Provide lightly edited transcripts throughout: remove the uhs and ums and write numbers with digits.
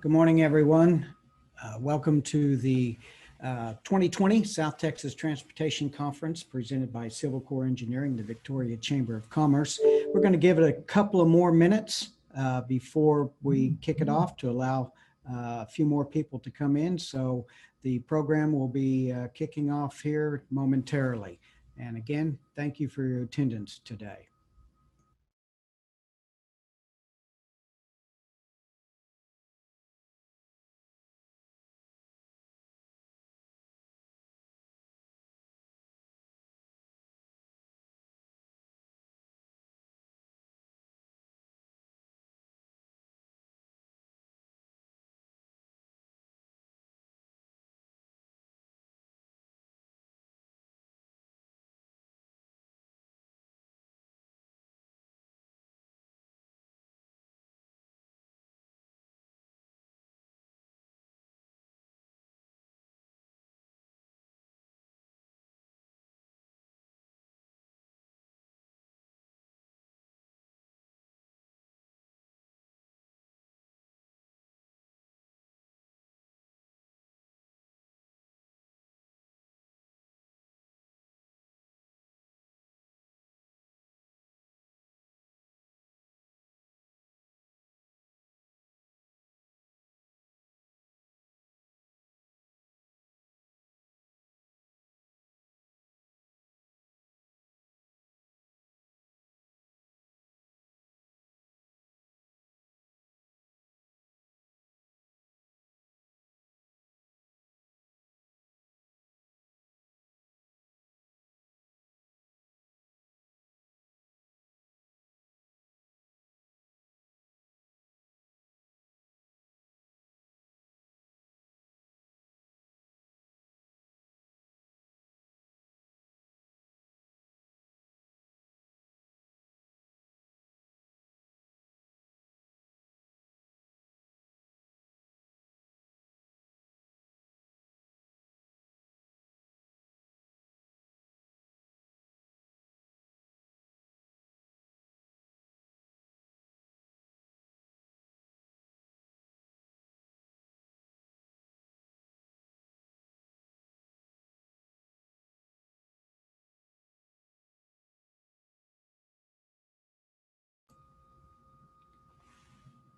Good morning, everyone. Welcome to the 2020 South Texas Transportation Conference presented by Civil Corps Engineering, the Victoria Chamber of Commerce. We're going to give it a couple of more minutes before we kick it off to allow a few more people to come in. So the program will be kicking off here momentarily. And again, thank you for your attendance today.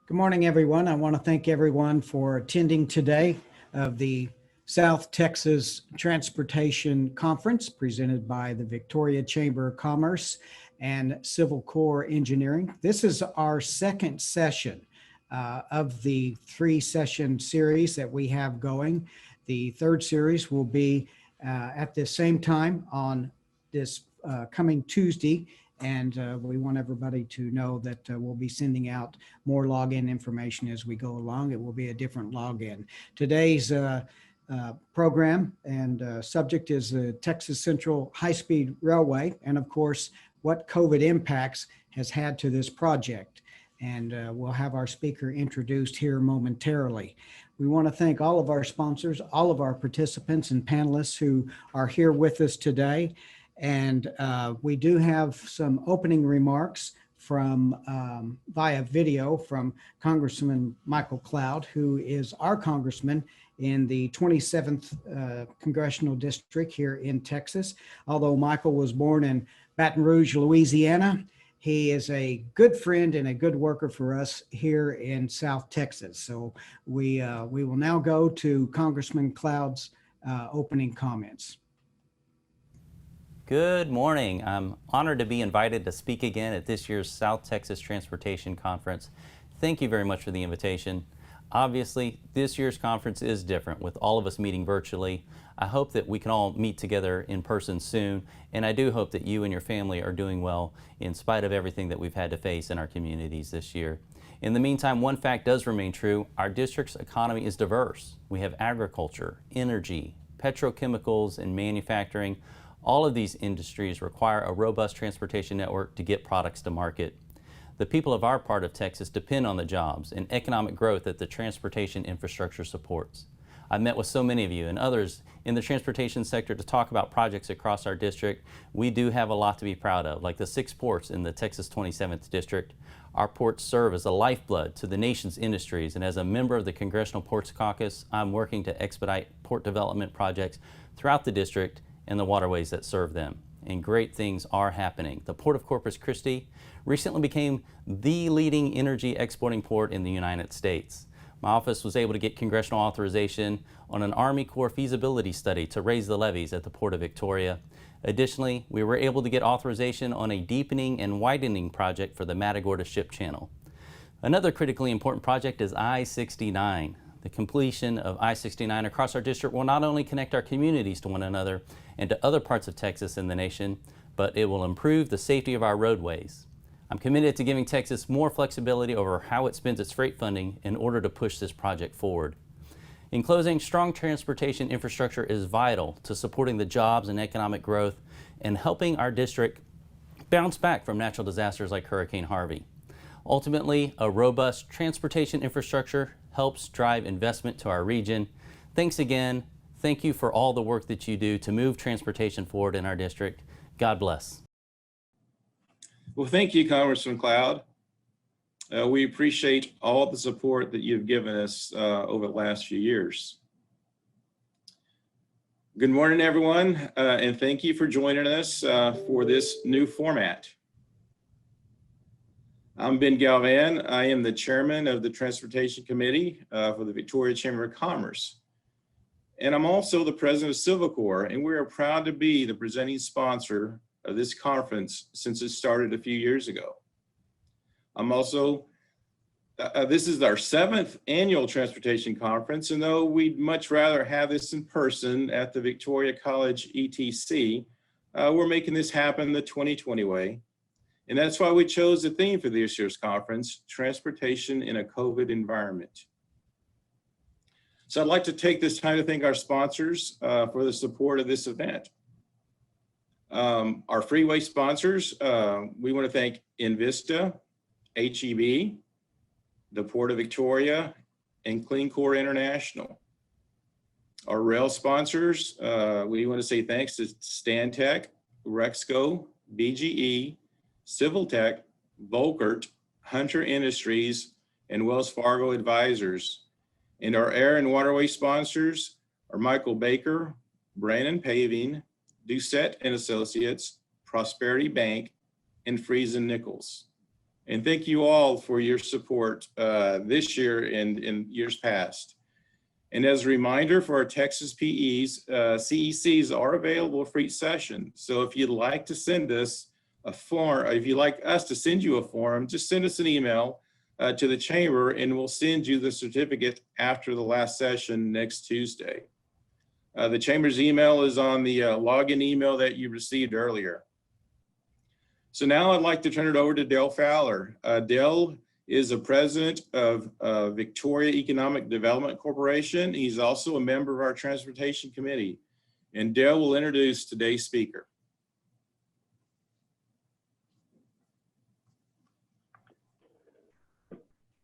Good morning, everyone. I want to thank everyone for attending today of the South Texas Transportation Conference presented by the Victoria Chamber of Commerce and Civil Corps Engineering. This is our second session of the three-session series that we have going. The third series will be at the same time on this coming Tuesday. And we want everybody to know that we'll be sending out more login information as we go along. It will be a different login. Today's program and subject is the Texas Central High-Speed Railway, and of course, what COVID impacts has had to this project. And we'll have our speaker introduced here momentarily. We want to thank all of our sponsors, all of our participants and panelists who are here with us today. And we do have some opening remarks from via video from Congressman Michael Cloud, who is our congressman in the 27th Congressional District here in Texas. Although Michael was born in Baton Rouge, Louisiana, he is a good friend and a good worker for us here in South Texas. So we will now go to Congressman Cloud's opening comments. Good morning. I'm honored to be invited to speak again at this year's South Texas Transportation Conference. Thank you very much for the invitation. Obviously, this year's conference is different with all of us meeting virtually. I hope that we can all meet together in person soon, and I do hope that you and your family are doing well in spite of everything that we've had to face in our communities this year. In the meantime, one fact does remain true. Our district's economy is diverse. We have agriculture, energy, petrochemicals, and manufacturing. All of these industries require a robust transportation network to get products to market. The people of our part of Texas depend on the jobs and economic growth that the transportation infrastructure supports. I've met with so many of you and others in the transportation sector to talk about projects across our district. We do have a lot to be proud of, like the 6 ports in the Texas 27th District, Our ports serve as a lifeblood to the nation's industries, and as a member of the Congressional Ports Caucus, I'm working to expedite port development projects throughout the district and the waterways that serve them. And great things are happening. The Port of Corpus Christi recently became the leading energy exporting port in the United States. My office was able to get congressional authorization on an Army Corps feasibility study to raise the levees at the Port of Victoria. Additionally, we were able to get authorization on a deepening and widening project for the Matagorda Ship Channel. Another critically important project is I-69. The completion of I-69 across our district will not only connect our communities to one another and to other parts of Texas and the nation, but it will improve the safety of our roadways. I'm committed to giving Texas more flexibility over how it spends its freight funding in order to push this project forward. In closing, strong transportation infrastructure is vital to supporting the jobs and economic growth and helping our district bounce back from natural disasters like Hurricane Harvey. Ultimately, a robust transportation infrastructure helps drive investment to our region. Thanks again. Thank you for all the work that you do to move transportation forward in our district. God bless. Well, thank you, Congressman Cloud. We appreciate all the support that you've given us over the last few years. Good morning, everyone, and thank you for joining us for this new format. I'm Ben Galvan. I am the chairman of the Transportation Committee for the Victoria Chamber of Commerce. And I'm also the president of Civil Corps, and we are proud to be the presenting sponsor of this conference since it started a few years ago. I'm also, this is our 7th annual transportation conference, and though we'd much rather have this in person at the Victoria College ETC, we're making this happen the 2020 way. And that's why we chose the theme for this year's conference, Transportation in a COVID Environment. So I'd like to take this time to thank our sponsors for the support of this event. Our freeway sponsors, we want to thank Invista, HEB, the Port of Victoria, and Clean Core International. Our rail sponsors, we want to say thanks to Stantec, Rexco, BGE, Civil Tech, Volkert, Hunter Industries, and Wells Fargo Advisors. And our air and waterway sponsors are Michael Baker, Brandon Paving, Doucette and Associates, Prosperity Bank, and Friesen Nichols. And thank you all for your support this year and in years past. And as a reminder for our Texas PEs, CECs are available for each session. So if you'd like to send us a form, if you'd like us to send you a form, just send us an email to the chamber and we'll send you the certificate after the last session next Tuesday. The chamber's email is on the login email that you received earlier. So now I'd like to turn it over to Dale Fowler. Dale is a president of Victoria Economic Development Corporation. He's also a member of our Transportation Committee. And Dale will introduce today's speaker.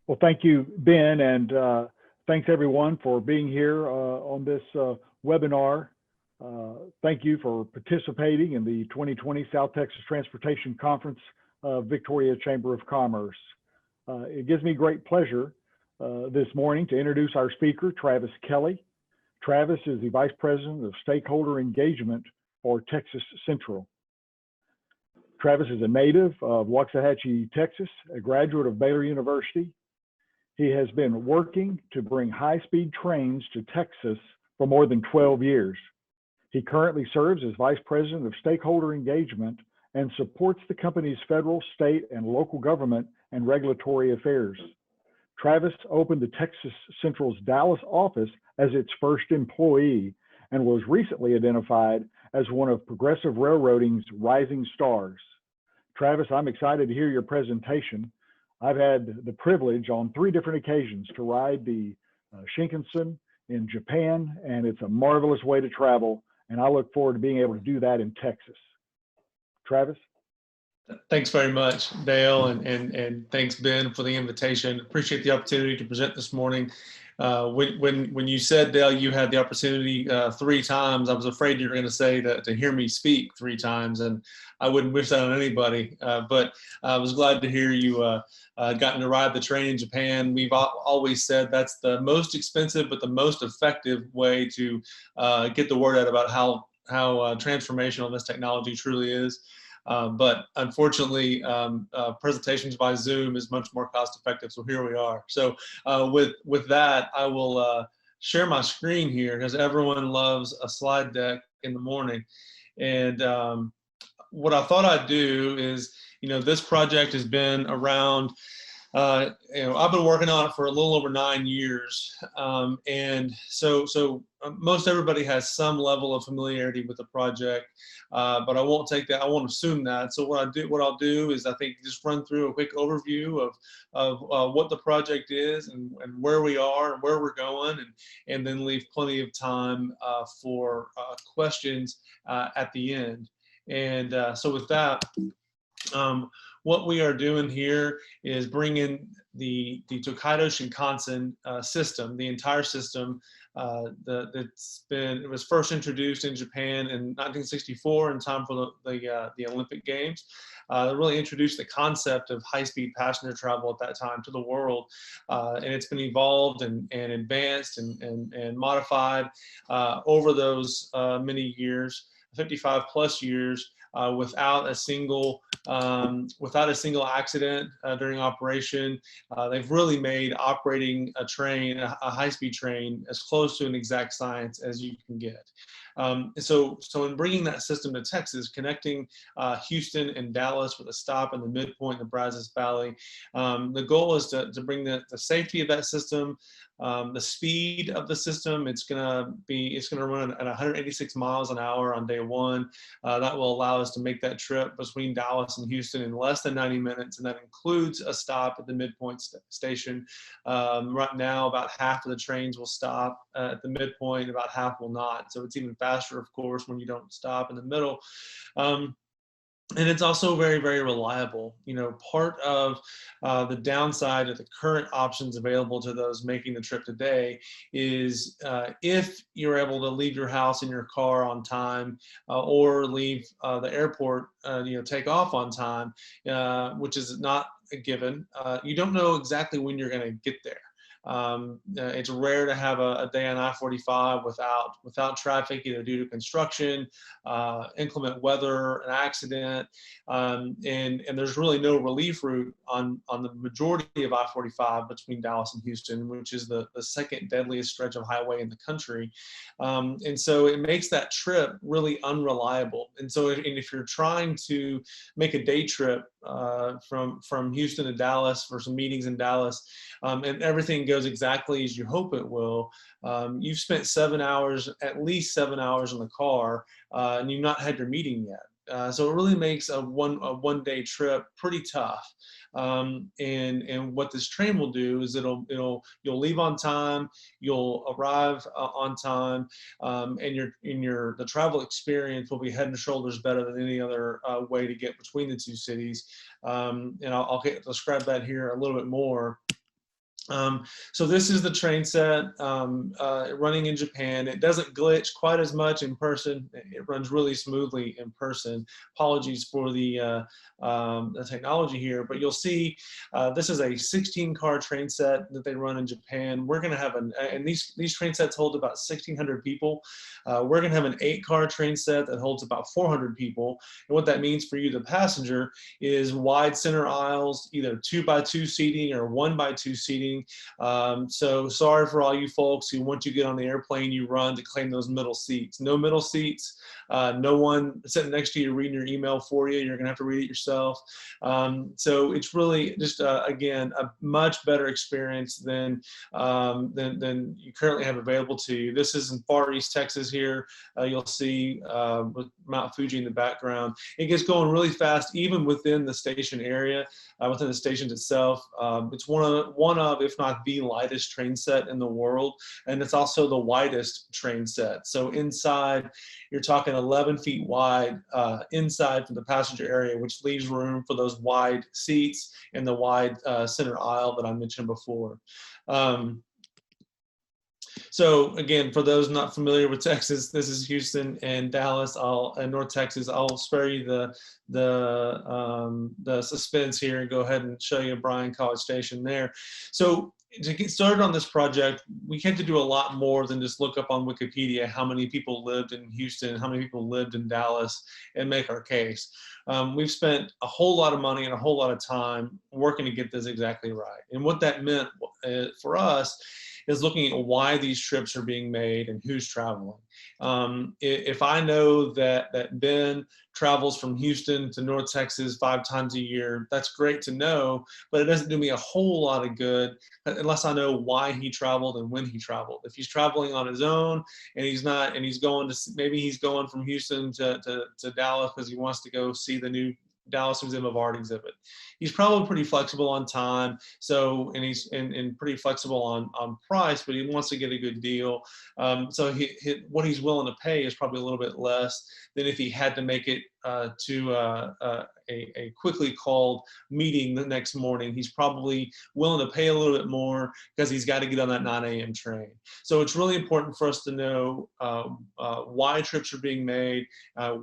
Well, thank you, Ben, and thanks everyone for being here on this webinar. Thank you for participating in the 2020 South Texas Transportation Conference of Victoria Chamber of Commerce. It gives me great pleasure this morning to introduce our speaker, Travis Kelly. Travis is the Vice President of Stakeholder Engagement for Texas Central. Travis is a native of Waxahachie, Texas, a graduate of Baylor University. He has been working to bring high-speed trains to Texas for more than 12 years. He currently serves as Vice President of Stakeholder Engagement and supports the company's federal, state, and local government and regulatory affairs. Travis opened the Texas Central's Dallas office as its first employee and was recently identified as one of Progressive Railroading's rising stars. Travis, I'm excited to hear your presentation. I've had the privilege on 3 different occasions to ride the Shinkansen in Japan, and it's a marvelous way to travel, and I look forward to being able to do that in Texas. Travis? Thanks very much, Dale, and thanks, Ben, for the invitation. Appreciate the opportunity to present this morning. When you said, Dale, you had the opportunity 3 times, I was afraid you were going to say to hear me speak 3 times, and I wouldn't wish that on anybody. But I was glad to hear you gotten to ride the train in Japan. We've always said that's the most expensive but the most effective way to get the word out about how transformational this technology truly is. But unfortunately, presentations by Zoom is much more cost effective. So here we are. So with that, I will share my screen here because everyone loves a slide deck in the morning. And what I thought I'd do is, this project has been around. I've been working on it for a little over 9 years, and so most everybody has some level of familiarity with the project, but I won't take that. I won't assume that. So what I'll do is I think just run through a quick overview of what the project is and where we are and where we're going, and then leave plenty of time for questions at the end. And so with that. What we are doing here is bringing the Tokaido Shinkansen system, the entire system. It was first introduced in Japan in 1964 in time for the Olympic Games. It really introduced the concept of high-speed passenger travel at that time to the world, and it's been evolved and advanced and modified over those many years, 55 plus years. Without a single accident during operation. They've really made operating a train, a high-speed train, as close to an exact science as you can get. So in bringing that system to Texas, connecting Houston and Dallas with a stop in the midpoint in the Brazos Valley, the goal is to bring the safety of that system, the speed of the system. It's going to run at 186 miles an hour on day one. That will allow us to make that trip between Dallas and Houston in less than 90 minutes, and that includes a stop at the midpoint station. Right now, about half of the trains will stop at the midpoint, about half will not. So it's even faster, of course, when you don't stop in the middle. And it's also very, very reliable. Part of the downside of the current options available to those making the trip today is if you're able to leave your house in your car on time or leave the airport, take off on time, which is not a given, you don't know exactly when you're going to get there. It's rare to have a day on I-45 without traffic, either due to construction, inclement weather, an accident, and there's really no relief route on the majority of I-45 between Dallas and Houston, which is the second deadliest stretch of highway in the country, and so it makes that trip really unreliable. And so if you're trying to make a day trip from Houston to Dallas for some meetings in Dallas, and everything goes exactly as you hope it will, you've spent at least 7 hours in the car, and you've not had your meeting yet. So it really makes a one-day trip pretty tough. And what this train will do is you'll leave on time, you'll arrive on time, and the travel experience will be head and shoulders better than any other way to get between the two cities. And I'll describe that here a little bit more. So this is the train set running in Japan. It doesn't glitch quite as much in person. It runs really smoothly in person. Apologies for the technology here, but you'll see this is a 16-car train set that they run in Japan. We're going to have and these train sets hold about 1,600 people. We're going to have an 8-car train set that holds about 400 people. And what that means for you, the passenger, is wide center aisles, either 2x2 seating or 1x2 seating. So sorry for all you folks who, once you get on the airplane, you run to claim those middle seats. No middle seats, no one sitting next to you reading your email for you. You're gonna have to read it yourself. So it's really just, again, a much better experience than you currently have available to you. This is in Far East Texas here. You'll see with Mount Fuji in the background. It gets going really fast, even within the station area, within the stations itself. It's one of, if not the lightest train set in the world, and it's also the widest train set. So inside, you're talking 11 feet wide inside for the passenger area, which leaves room for those wide seats and the wide center aisle that I mentioned before. So again, for those not familiar with Texas, this is Houston and Dallas. And North Texas. I'll spare you the suspense here and go ahead and show you Bryan College Station there. So to get started on this project, we had to do a lot more than just look up on Wikipedia how many people lived in Houston, how many people lived in Dallas, and make our case. We've spent a whole lot of money and a whole lot of time working to get this exactly right. And what that meant for us is looking at why these trips are being made and who's traveling. If I know that Ben travels from Houston to North Texas 5 times a year, that's great to know, but it doesn't do me a whole lot of good unless I know why he traveled and when he traveled. If he's traveling on his own and he's going to, maybe he's going from Houston to Dallas because he wants to go see the new Dallas Museum of Art exhibit. He's probably pretty flexible on time, so he's pretty flexible on price, but he wants to get a good deal. So what he's willing to pay is probably a little bit less than if he had to make it to a quickly called meeting the next morning. He's probably willing to pay a little bit more because he's got to get on that 9 a.m. train. So it's really important for us to know why trips are being made,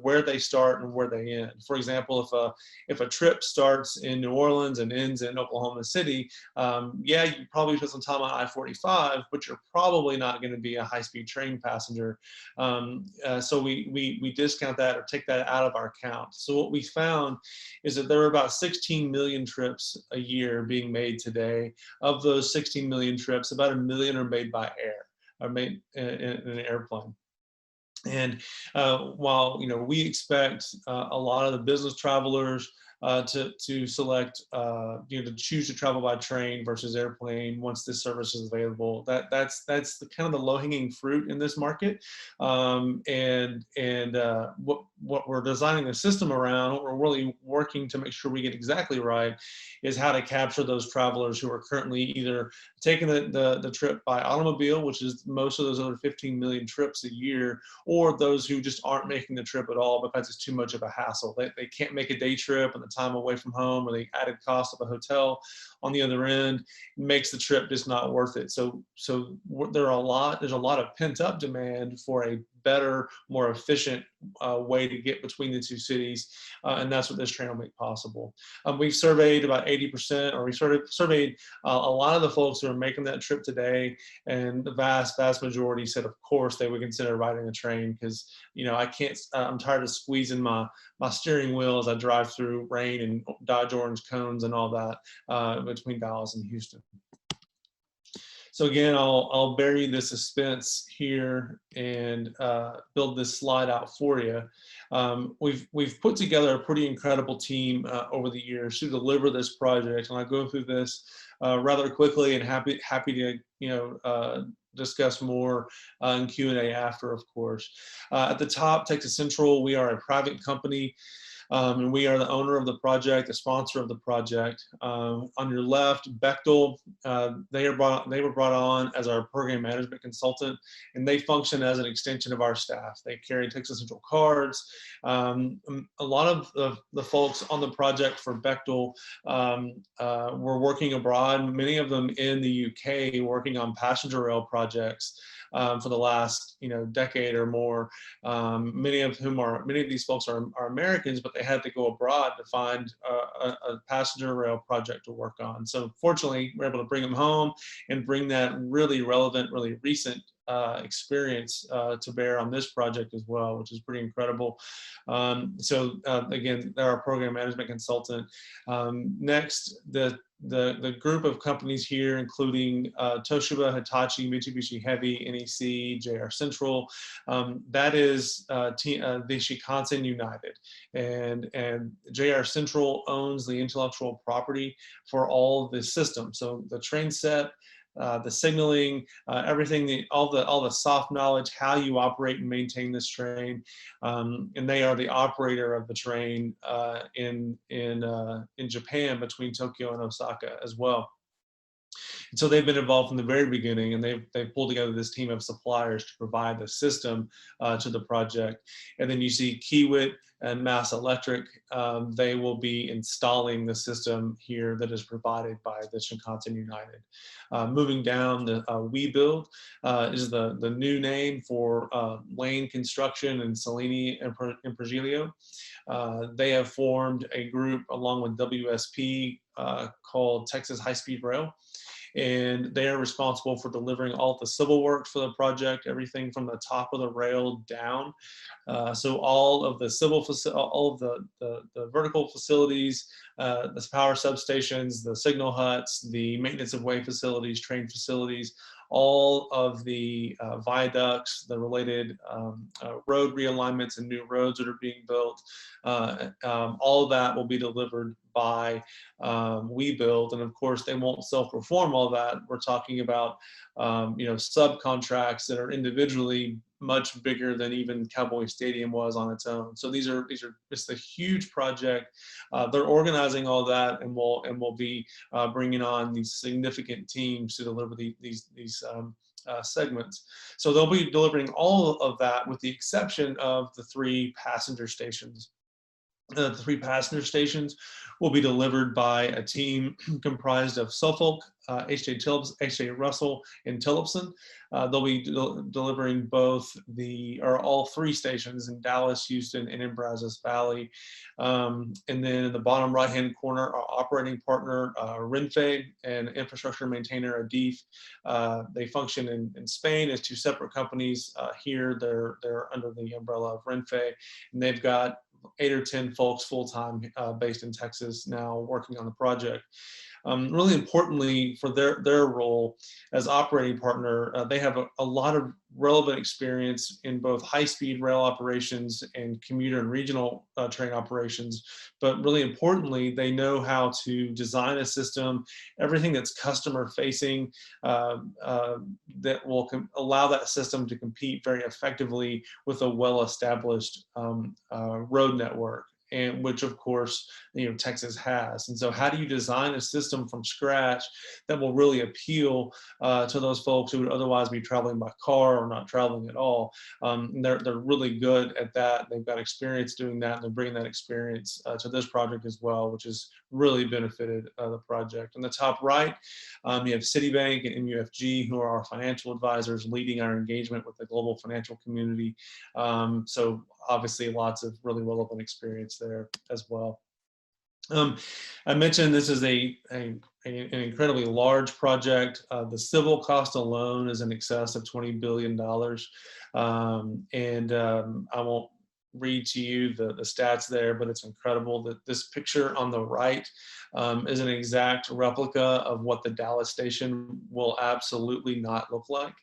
where they start and where they end. For example, if a trip starts in New Orleans and ends in Oklahoma City, yeah, you probably spend some time on I-45, but you're probably not going to be a high-speed train passenger. So we discount that or take that out of our count. So what we found is that there are about 16 million trips a year being made today. Of those 16 million trips, about 1 million are made by air, are made in an airplane. And while we expect a lot of the business travelers to select, to choose to travel by train versus airplane once this service is available, that's the kind of the low-hanging fruit in this market. What we're designing a system around, what we're really working to make sure we get exactly right, is how to capture those travelers who are currently either taking the trip by automobile, which is most of those other 15 million trips a year, or those who just aren't making the trip at all because it's too much of a hassle. They can't make a day trip, and the time away from home or the added cost of a hotel on the other end makes the trip just not worth it. So there's a lot of pent up demand for a better, more efficient way to get between the two cities, and that's what this train will make possible. We've surveyed about 80%, or we surveyed a lot of the folks who are making that trip today, and the vast majority said, of course, they would consider riding a train because I'm tired of squeezing my steering wheel as I drive through rain and Dodge orange cones and all that between Dallas and Houston. So again, I'll bury the suspense here and build this slide out for you. We've put together a pretty incredible team over the years to deliver this project, and I'll go through this rather quickly and happy to discuss more in Q&A after, of course. At the top, Texas Central, we are a private company. And we are the owner of the project, the sponsor of the project. On your left, Bechtel, they were brought on as our program management consultant, and they function as an extension of our staff. They carry Texas Central cards. A lot of the folks on the project for Bechtel were working abroad, many of them in the UK, working on passenger rail projects for the last decade or more. Many of these folks are Americans, but they had to go abroad to find a passenger rail project to work on. So fortunately, we're able to bring them home and bring that really relevant, really recent experience to bear on this project as well, which is pretty incredible. Again, they're our program management consultant. Next, the group of companies here, including Toshiba, Hitachi, Mitsubishi Heavy, NEC, JR Central, that is the Shinkansen United, and JR Central owns the intellectual property for all of the systems. So the train set, the signaling, everything, all the soft knowledge, how you operate and maintain this train, and they are the operator of the train in Japan between Tokyo and Osaka as well. And so they've been involved from the very beginning, and they've pulled together this team of suppliers to provide the system to the project. And then you see Kiewit and Mass Electric. They will be installing the system here that is provided by the Shinkansen United. Moving down, the WeBuild is the new name for Lane Construction and Cellini and Progilio. They have formed a group along with WSP called Texas Highspeed Rail, and they are responsible for delivering all the civil works for the project, everything from the top of the rail down. So all of the all of the vertical facilities, the power substations, the signal huts, the maintenance of way facilities, train facilities, all of the viaducts, the related road realignments and new roads that are being built, all of that will be delivered by WeBuild. And of course, they won't self-perform all that. We're talking about subcontracts that are individually much bigger than even Cowboy Stadium was on its own. So these are just a huge project. They're organizing all that, and we'll be bringing on these significant teams to deliver these segments. So they'll be delivering all of that with the exception of the 3 passenger stations. The 3 passenger stations will be delivered by a team comprised of Suffolk, H.J. Russell, and Tillotson. They'll be delivering all 3 stations in Dallas, Houston, and in Brazos Valley. And then in the bottom right-hand corner, our operating partner, Renfe, and infrastructure maintainer, Adif. They function in Spain as 2 separate companies. Here, they're under the umbrella of Renfe, and they've got 8 or 10 folks full-time based in Texas now working on the project. Really importantly for their role as operating partner, they have a lot of relevant experience in both high-speed rail operations and commuter and regional train operations. But really importantly, they know how to design a system, everything that's customer facing, that will allow that system to compete very effectively with a well-established road network, and which of course Texas has. And so how do you design a system from scratch that will really appeal to those folks who would otherwise be traveling by car or not traveling at all? They're really good at that. They've got experience doing that, and they're bringing that experience to this project as well, which has really benefited the project. On the top right, you have Citibank and MUFG, who are our financial advisors leading our engagement with the global financial community. So obviously lots of really relevant experience there as well. I mentioned this is an incredibly large project. The civil cost alone is in excess of $20 billion. I won't read to you the stats there, but it's incredible that this picture on the right is an exact replica of what the Dallas station will absolutely not look like.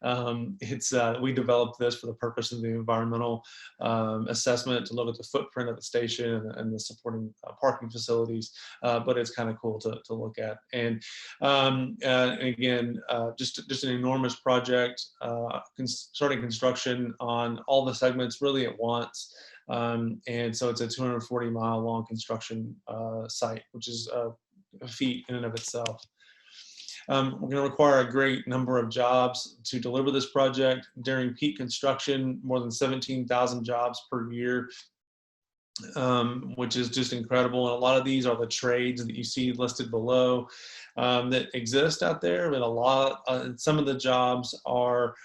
We developed this for the purpose of the environmental assessment to look at the footprint of the station and the supporting parking facilities, but it's kind of cool to look at. And again, just an enormous project, starting construction on all the segments really at once. And so it's a 240-mile long construction site, which is a feat in and of itself. We're going to require a great number of jobs to deliver this project. During peak construction, more than 17,000 jobs per year, which is just incredible. And a lot of these are the trades that you see listed below that exist out there. But some of the jobs are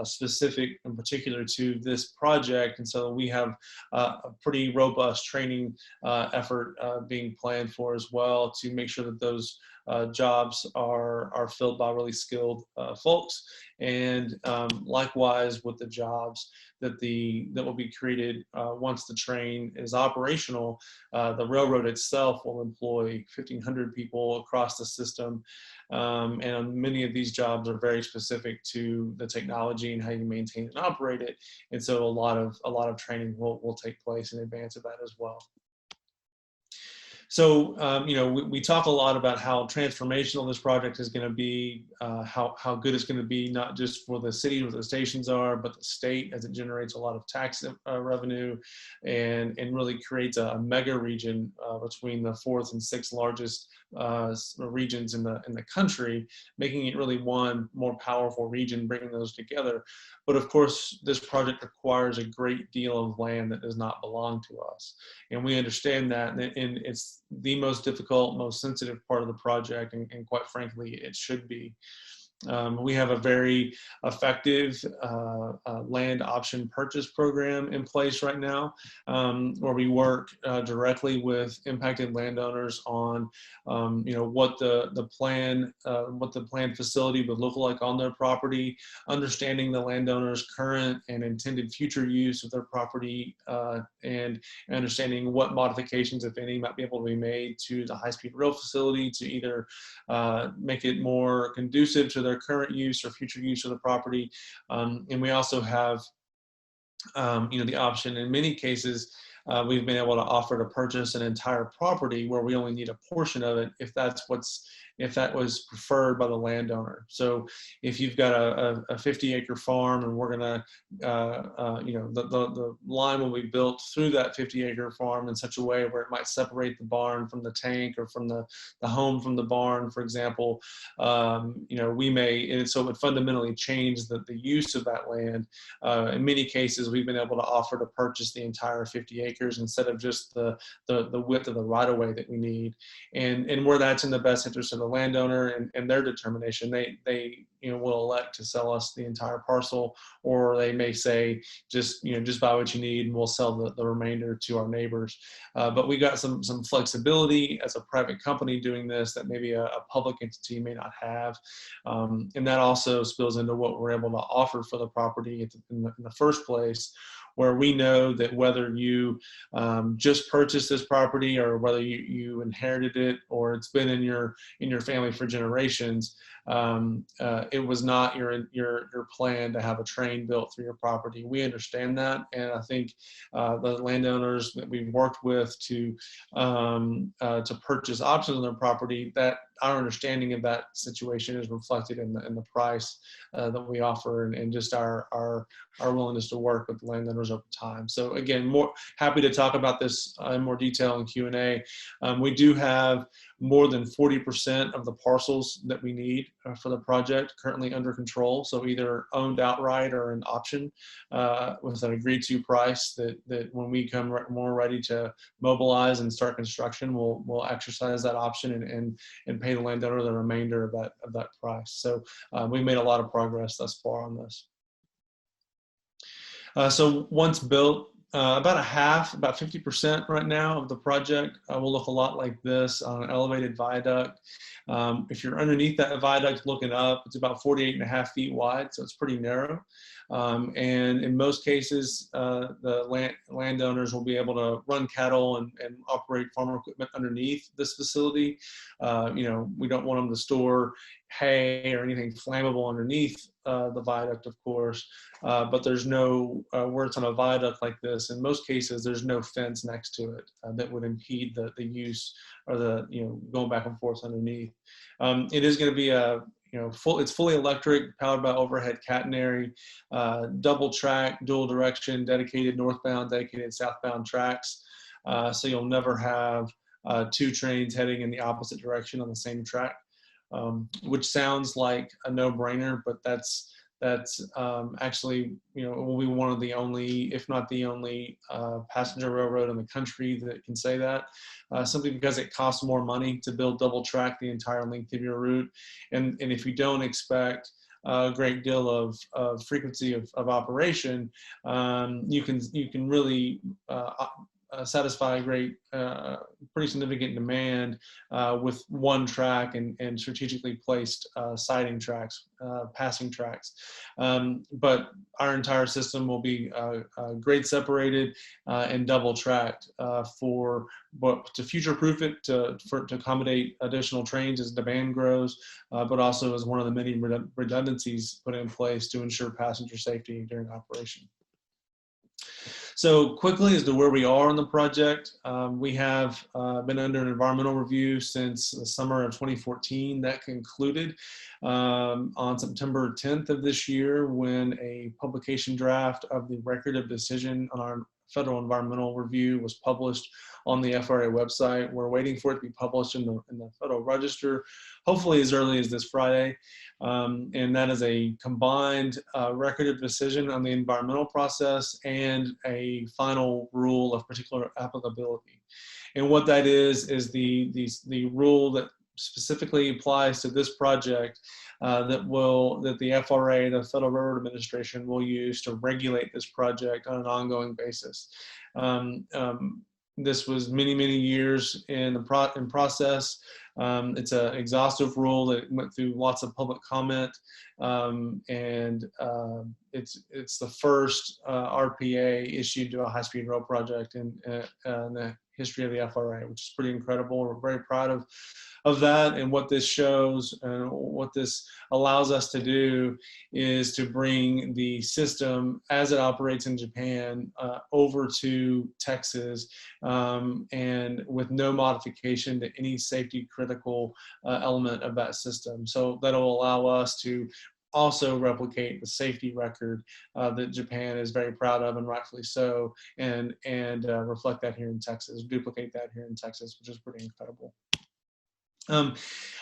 specific in particular to this project, and so we have a pretty robust training effort being planned for as well to make sure that those jobs are filled by really skilled folks. And likewise with the jobs that will be created once the train is operational, the railroad itself will employ 1,500 people across the system. And many of these jobs are very specific to the technology and how you maintain and operate it. And so a lot of training will take place in advance of that as well. So, we talk a lot about how transformational this project is going to be, how good it's going to be, not just for the city where the stations are, but the state, as it generates a lot of tax revenue and really creates a mega region between the 4th and 6th largest regions in the country, making it really one more powerful region, bringing those together. But of course, this project requires a great deal of land that does not belong to us. And we understand that, and it's the most difficult, most sensitive part of the project, and quite frankly, it should be. We have a very effective land option purchase program in place right now, where we work directly with impacted landowners on, what the planned facility would look like on their property, understanding the landowner's current and intended future use of their property, and understanding what modifications, if any, might be able to be made to the high-speed rail facility to either make it more conducive to their current use or future use of the property. And we also have, the option in many cases, we've been able to offer to purchase an entire property where we only need a portion of it if that was preferred by the landowner. So if you've got a 50-acre farm and we're gonna, the line will be built through that 50-acre farm in such a way where it might separate the barn from the tank or from the home from the barn, for example, we may, and so it would fundamentally change the use of that land. In many cases, we've been able to offer to purchase the entire 50 acres instead of just the width of the right-of-way that we need. And where that's in the best interest of the landowner and their determination, they will elect to sell us the entire parcel, or they may say, just buy what you need and we'll sell the remainder to our neighbors. But we got some flexibility as a private company doing this that maybe a public entity may not have. And that also spills into what we're able to offer for the property in the first place, where we know that whether you just purchased this property or whether you inherited it or it's been in your family for generations, it was not your plan to have a train built through your property. We understand that, and I think the landowners that we've worked with to purchase options on their property, that our understanding of that situation is reflected in the price that we offer, and just our willingness to work with the landowners over time. So again, more happy to talk about this in more detail in Q&A. We do have more than 40% of the parcels that we need for the project currently under control. So either owned outright or an option with an agreed to price that when we come more ready to mobilize and start construction, we'll exercise that option and pay the landowner the remainder of that price. So we've made a lot of progress thus far on this. So once built, about 50% right now of the project will look a lot like this on an elevated viaduct. If you're underneath that viaduct looking up, it's about 48.5 feet wide, so it's pretty narrow. And in most cases, the landowners will be able to run cattle and operate farm equipment underneath this facility. We don't want them to store hay or anything flammable underneath the viaduct, of course, but there's no, where it's on a viaduct like this, in most cases, there's no fence next to it that would impede the use or going back and forth underneath. It is going to be it's fully electric, powered by overhead catenary, double track, dual direction, dedicated northbound, dedicated southbound tracks. So you'll never have two trains heading in the opposite direction on the same track, which sounds like a no-brainer, but that's actually, will be one of the only, if not the only, passenger railroad in the country that can say that, simply because it costs more money to build double track the entire length of your route. And if you don't expect a great deal of frequency of operation, you can really satisfy a great, pretty significant demand with one track and strategically placed siding tracks, passing tracks. But our entire system will be grade separated and double tracked to future-proof it to accommodate additional trains as demand grows, but also as one of the many redundancies put in place to ensure passenger safety during operation. So quickly as to where we are on the project, we have been under an environmental review since the summer of 2014. That concluded on September 10th of this year, when a publication draft of the record of decision on our federal environmental review was published on the FRA website. We're waiting for it to be published in the Federal Register, hopefully as early as this Friday. And that is a combined record of decision on the environmental process and a final rule of particular applicability. And what that is the rule that specifically applies to this project that the FRA, the Federal Railroad Administration, will use to regulate this project on an ongoing basis. This was many years in process. It's an exhaustive rule that went through lots of public comment, and it's the first RPA issued to a high-speed rail project in the history of the FRA, which is pretty incredible. We're very proud of that, and what this shows and what this allows us to do is to bring the system as it operates in Japan over to Texas, and with no modification to any safety critical element of that system. So that'll allow us to also replicate the safety record that Japan is very proud of, and rightfully so, and reflect that here in Texas, duplicate that here in Texas, which is pretty incredible.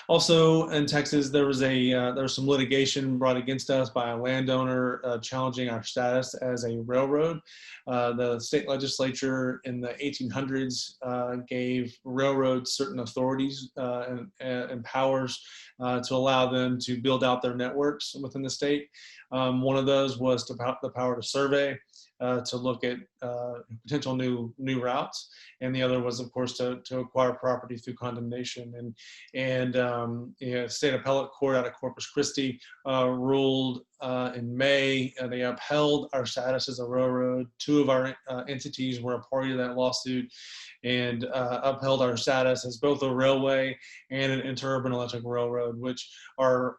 Also in Texas, there was some litigation brought against us by a landowner challenging our status as a railroad. The state legislature in the 1800s gave railroads certain authorities and powers to allow them to build out their networks within the state. One of those was the power to survey, to look at potential new routes, and the other was, of course, to acquire property through condemnation. And state appellate court out of Corpus Christi ruled in May. They upheld our status as a railroad. Two of our entities were a party to that lawsuit, and upheld our status as both a railway and an interurban electric railroad, which are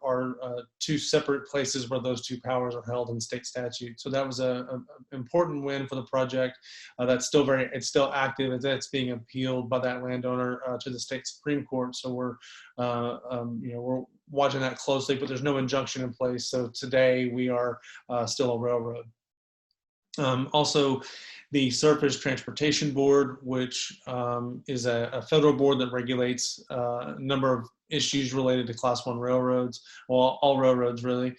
two separate places where those two powers are held in state statute. So that was an important win for the project. That's still it's still active. It's being appealed by that landowner to the state Supreme Court. So we're watching that closely, but there's no injunction in place. So today we are still a railroad. Also, the Surface Transportation Board, which is a federal board that regulates a number of issues related to Class 1 railroads, well, all railroads really,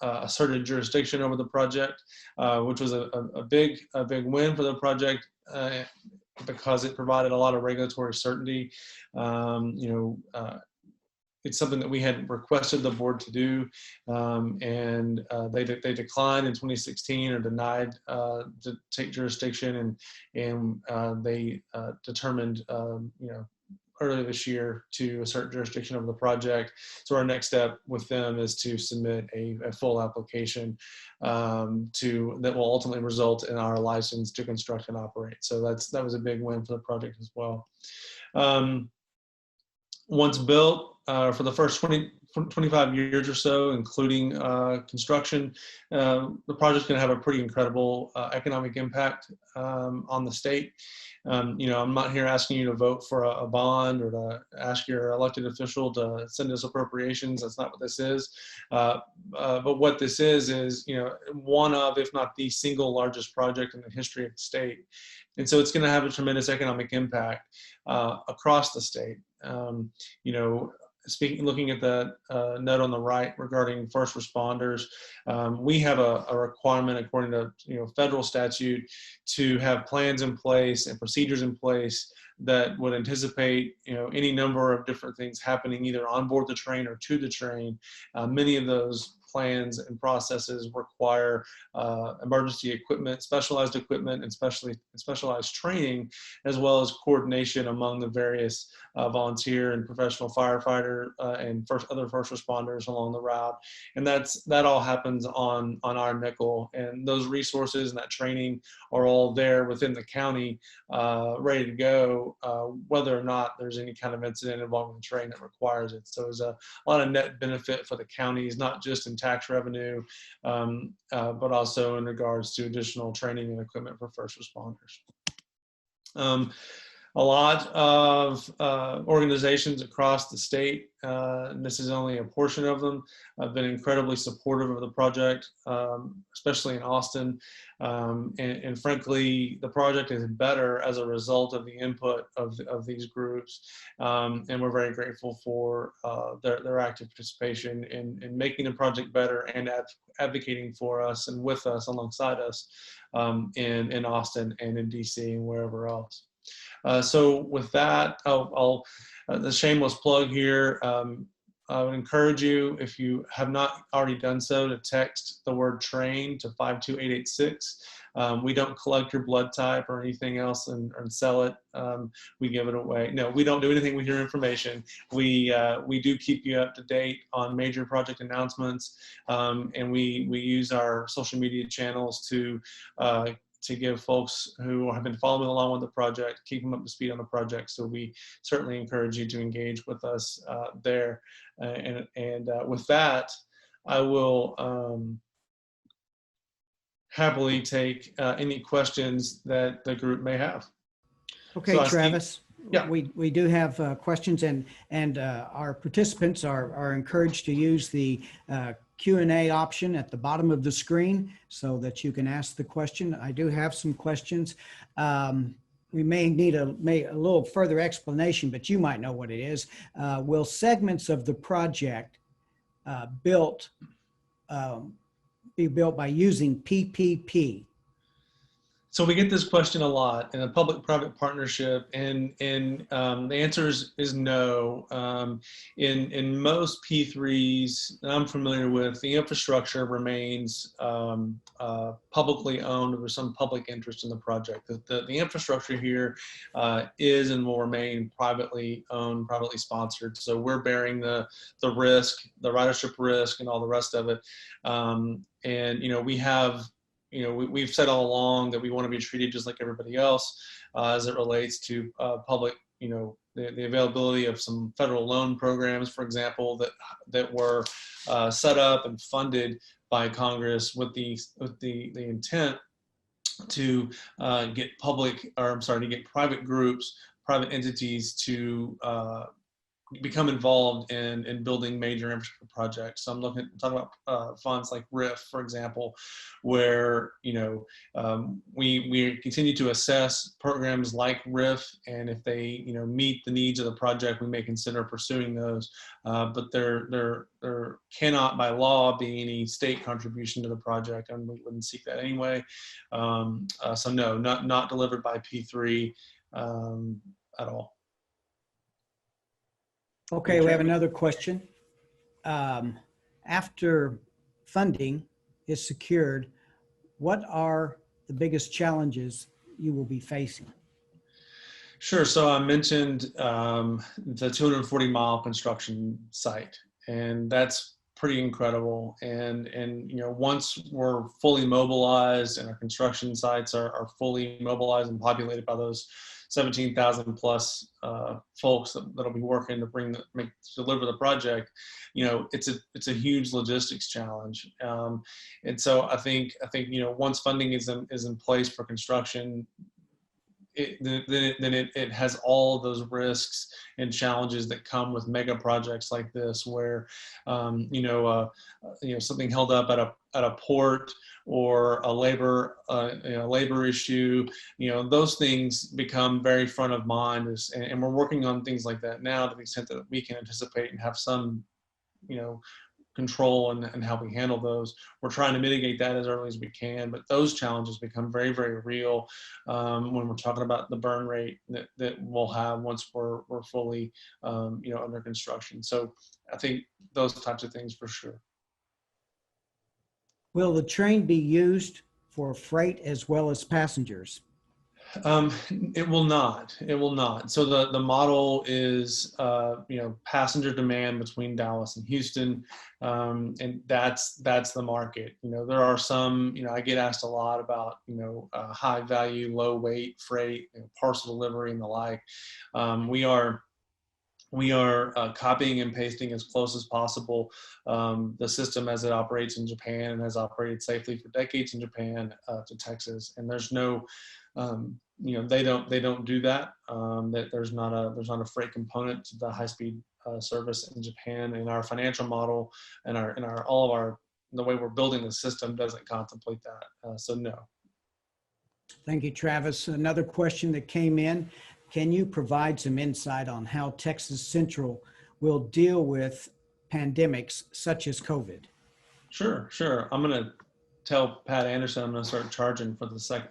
asserted jurisdiction over the project, which was a big win for the project because it provided a lot of regulatory certainty. It's something that we had requested the board to do, and they declined in 2016 or denied to take jurisdiction, and they determined earlier this year to assert jurisdiction over the project. So our next step with them is to submit a full application that will ultimately result in our license to construct and operate. So that was a big win for the project as well. Once built, for the first 25 years or so, including construction, the project's going to have a pretty incredible economic impact on the state. I'm not here asking you to vote for a bond or to ask your elected official to send us appropriations. That's not what this is. But what this is one of, if not the single largest project in the history of the state. And so it's going to have a tremendous economic impact across the state. Looking at the note on the right regarding first responders, we have a requirement according to federal statute to have plans in place and procedures in place that would anticipate any number of different things happening either on board the train or to the train. Many of those plans and processes require emergency equipment, specialized equipment, and specialized training, as well as coordination among the various volunteer and professional firefighter and other first responders along the route. And that all happens on our nickel. And those resources and that training are all there within the county, ready to go, whether or not there's any kind of incident involving the train that requires it. So there's a lot of net benefit for the counties, not just in tax revenue, but also in regards to additional training and equipment for first responders. A lot of organizations across the state, and this is only a portion of them, have been incredibly supportive of the project, especially in Austin. And frankly, the project is better as a result of the input of these groups. And we're very grateful for their active participation in making the project better and advocating for us and with us, alongside us, in Austin and in DC and wherever else. So with that, the shameless plug here. I would encourage you, if you have not already done so, to text the word train to 52886. We don't collect your blood type or anything else and sell it. We give it away. No, we don't do anything with your information. We do keep you up to date on major project announcements, and we use our social media channels to give folks who have been following along with the project, keep them up to speed on the project. So we certainly encourage you to engage with us there. And with that, I will happily take any questions that the group may have. Okay, So Travis. Yeah. We do have questions, and our participants are encouraged to use the Q&A option at the bottom of the screen so that you can ask the question. I do have some questions. We may need a little further explanation, but you might know what it is. Will segments of the project be built by using PPP? So we get this question a lot in a public-private partnership, and the answer is no. In most P3s that I'm familiar with, the infrastructure remains publicly owned, or there's some public interest in the project. The infrastructure here is and will remain privately owned, privately sponsored. So we're bearing the risk, the ridership risk, and all the rest of it. And we have. We've said all along that we want to be treated just like everybody else as it relates to public, the availability of some federal loan programs, for example, that were set up and funded by Congress with the intent to get private groups, private entities to become involved in building major infrastructure projects. So I'm talking about funds like RIF, for example, where we continue to assess programs like RIF, and if they meet the needs of the project, we may consider pursuing those. But there cannot, by law, be any state contribution to the project, and we wouldn't seek that anyway. So no, not delivered by P3 at all. Okay, we have another question. After funding is secured, what are the biggest challenges you will be facing? Sure. So I mentioned the 240-mile construction site, and that's pretty incredible. And once we're fully mobilized and our construction sites are fully mobilized and populated by those 17,000 plus folks that'll be working to deliver the project, it's a huge logistics challenge. And so I think once funding is in place for construction, it has all those risks and challenges that come with mega projects like this, where something held up at a port, or a labor issue, those things become very front of mind, and we're working on things like that now to the extent that we can anticipate and have some control and how we handle those. We're trying to mitigate that as early as we can, but those challenges become very, very real when we're talking about the burn rate that we'll have once we're fully under construction. So I think those types of things for sure. Will the train be used for freight as well as passengers? It will not. It will not. So the model is, passenger demand between Dallas and Houston, and that's the market. There are some. I get asked a lot about high value, low weight freight, parcel delivery, and the like. We are copying and pasting as close as possible the system as it operates in Japan and has operated safely for decades in Japan to Texas. And there's no they don't do that. That there's not a freight component to the high-speed service in Japan, and our financial model and the way we're building the system doesn't contemplate that. So no. Thank you, Travis. Another question that came in: can you provide some insight on how Texas Central will deal with pandemics such as COVID? Sure. I'm going to tell Pat Anderson I'm going to start charging for the second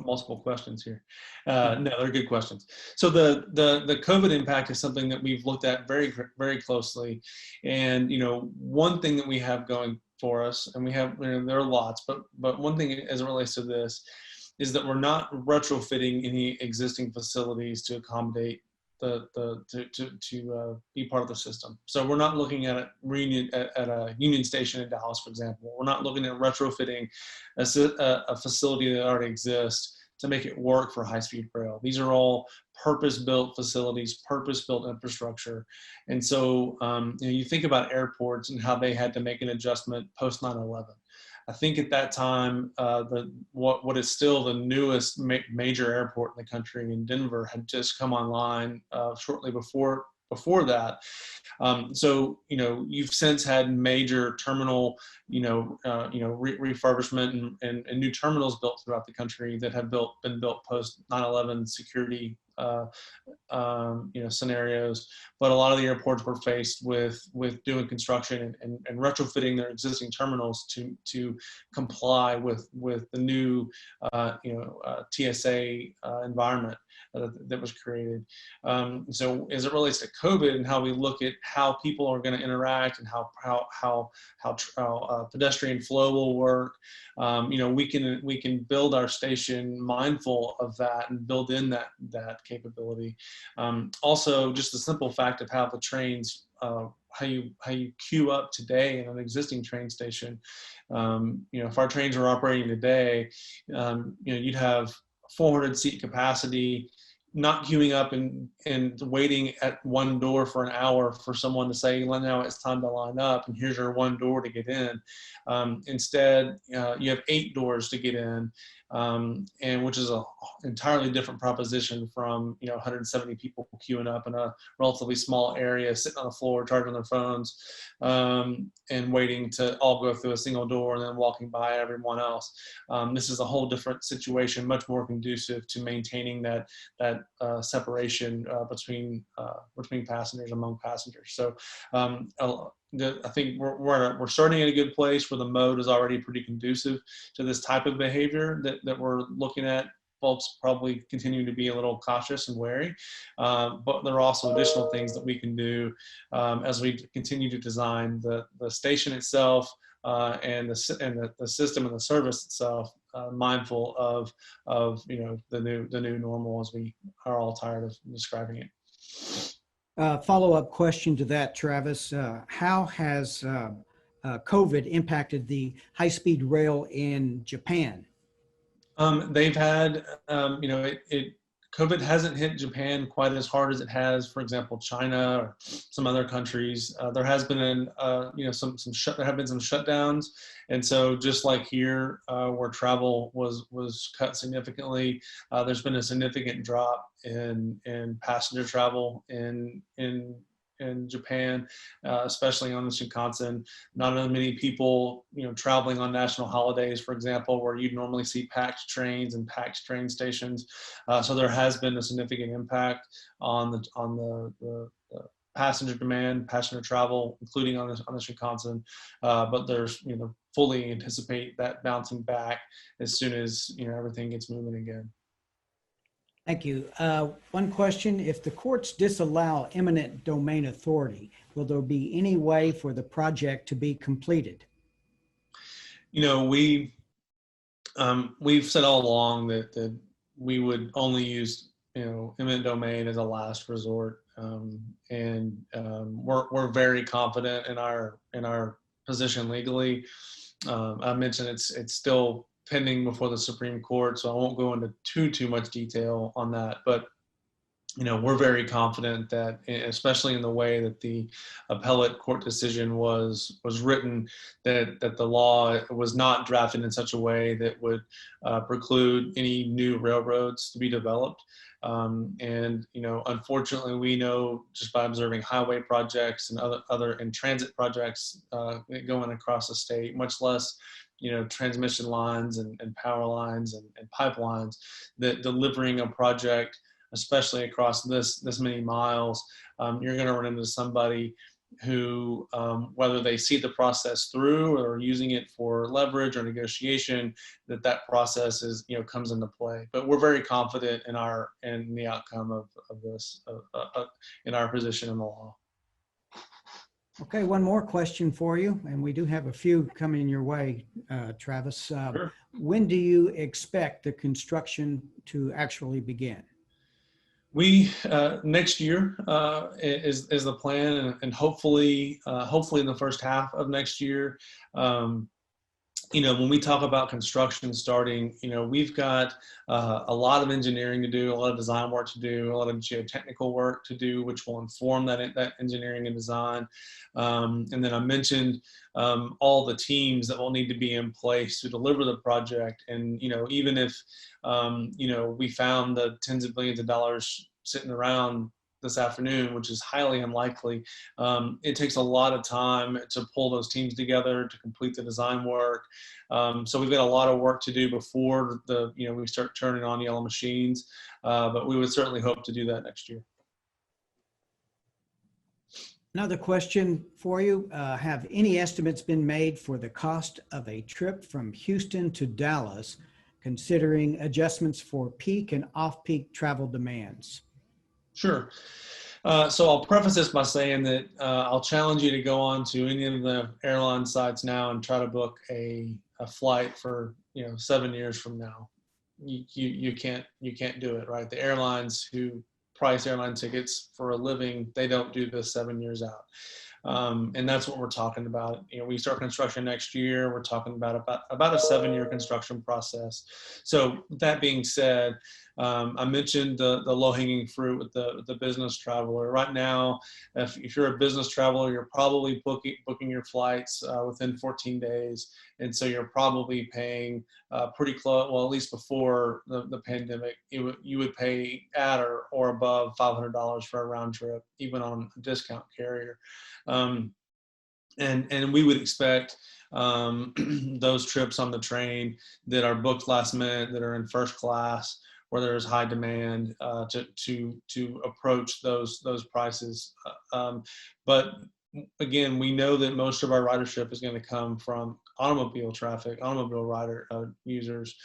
multiple questions here. No, they're good questions. So the COVID impact is something that we've looked at very, very closely. And, one thing that we have going for us, and we have, there are lots, but one thing as it relates to this is that we're not retrofitting any existing facilities to accommodate to be part of the system. So we're not looking at a Union Station in Dallas, for example. We're not looking at retrofitting a facility that already exists to make it work for high-speed rail. These are all purpose-built facilities, purpose-built infrastructure. And so you think about airports and how they had to make an adjustment post 9/11. I think at that time, what is still the newest major airport in the country in Denver had just come online shortly before that. So you've since had major terminal refurbishment and new terminals built throughout the country that have been built post 9/11 security scenarios. But a lot of the airports were faced with doing construction and retrofitting their existing terminals to comply with the new TSA environment that was created. So as it relates to COVID and how we look at how people are going to interact and how pedestrian flow will work, we can build our station mindful of that and build in that capability. Also, just the simple fact of how the trains, how you queue up today in an existing train station. If our trains were operating today, you'd have 400 seat capacity, not queuing up and waiting at one door for an hour for someone to say, well, now it's time to line up and here's your one door to get in. Instead, you have 8 doors to get in, and which is an entirely different proposition from 170 people queuing up in a relatively small area, sitting on the floor, charging their phones, and waiting to all go through a single door and then walking by everyone else. This is a whole different situation, much more conducive to maintaining that separation between passengers, among passengers. So I think we're starting in a good place where the mode is already pretty conducive to this type of behavior that we're looking at. Folks probably continue to be a little cautious and wary, but there are also additional things that we can do as we continue to design the station itself and the system and the service itself, mindful of the new normal, as we are all tired of describing it. Follow-up question to that, Travis. How has COVID impacted the high-speed rail in Japan? They've had, COVID hasn't hit Japan quite as hard as it has, for example, China or some other countries. There has been there have been some shutdowns, and so just like here, where travel was cut significantly, there's been a significant drop in passenger travel in Japan, especially on the Shinkansen. Not as many people, traveling on national holidays, for example, where you'd normally see packed trains and packed train stations. So there has been a significant impact on the passenger demand, passenger travel, including on the Shinkansen. But there's, fully anticipate that bouncing back as soon as, everything gets moving again. Thank you. One question: if the courts disallow eminent domain authority, will there be any way for the project to be completed? We've said all along that we would only use eminent domain as a last resort, and we're very confident in our position legally. I mentioned it's still pending before the Supreme Court, so I won't go into too much detail on that. But we're very confident that, especially in the way that the appellate court decision was written, that the law was not drafted in such a way that would preclude any new railroads to be developed. And unfortunately, we know just by observing highway projects and other transit projects going across the state, much less transmission lines and power lines and pipelines, that delivering a project, especially across this many miles, you're going to run into somebody who, whether they see the process through or using it for leverage or negotiation, that process is comes into play. But we're very confident in the outcome of this, in our position in the law. Okay, one more question for you, and we do have a few coming your way, Travis. Sure. When do you expect the construction to actually begin? We next year is the plan, and hopefully in the first half of next year. When we talk about construction starting, we've got a lot of engineering to do, a lot of design work to do, a lot of geotechnical work to do, which will inform that engineering and design. And then I mentioned all the teams that will need to be in place to deliver the project. And, even if, we found the tens of billions of dollars sitting around this afternoon, which is highly unlikely, it takes a lot of time to pull those teams together to complete the design work. So we've got a lot of work to do before we start turning on yellow machines, but we would certainly hope to do that next year. Another question for you. Have any estimates been made for the cost of a trip from Houston to Dallas, considering adjustments for peak and off-peak travel demands? Sure. So I'll preface this by saying that I'll challenge you to go on to any of the airline sites now and try to book a flight for 7 years from now. You can't do it, right? The airlines who price airline tickets for a living, they don't do this 7 years out. And that's what we're talking about. We start construction next year. We're talking about a 7-year construction process. So that being said, I mentioned the low-hanging fruit with the business traveler. Right now, if you're a business traveler, you're probably booking your flights within 14 days. And so you're probably paying pretty close, well, at least before the pandemic, you would pay at or above $500 for a round trip, even on a discount carrier. And we would expect those trips on the train that are booked last minute, that are in first class, where there's high demand, to approach those prices. But again, we know that most of our ridership is going to come from automobile traffic, automobile rider users.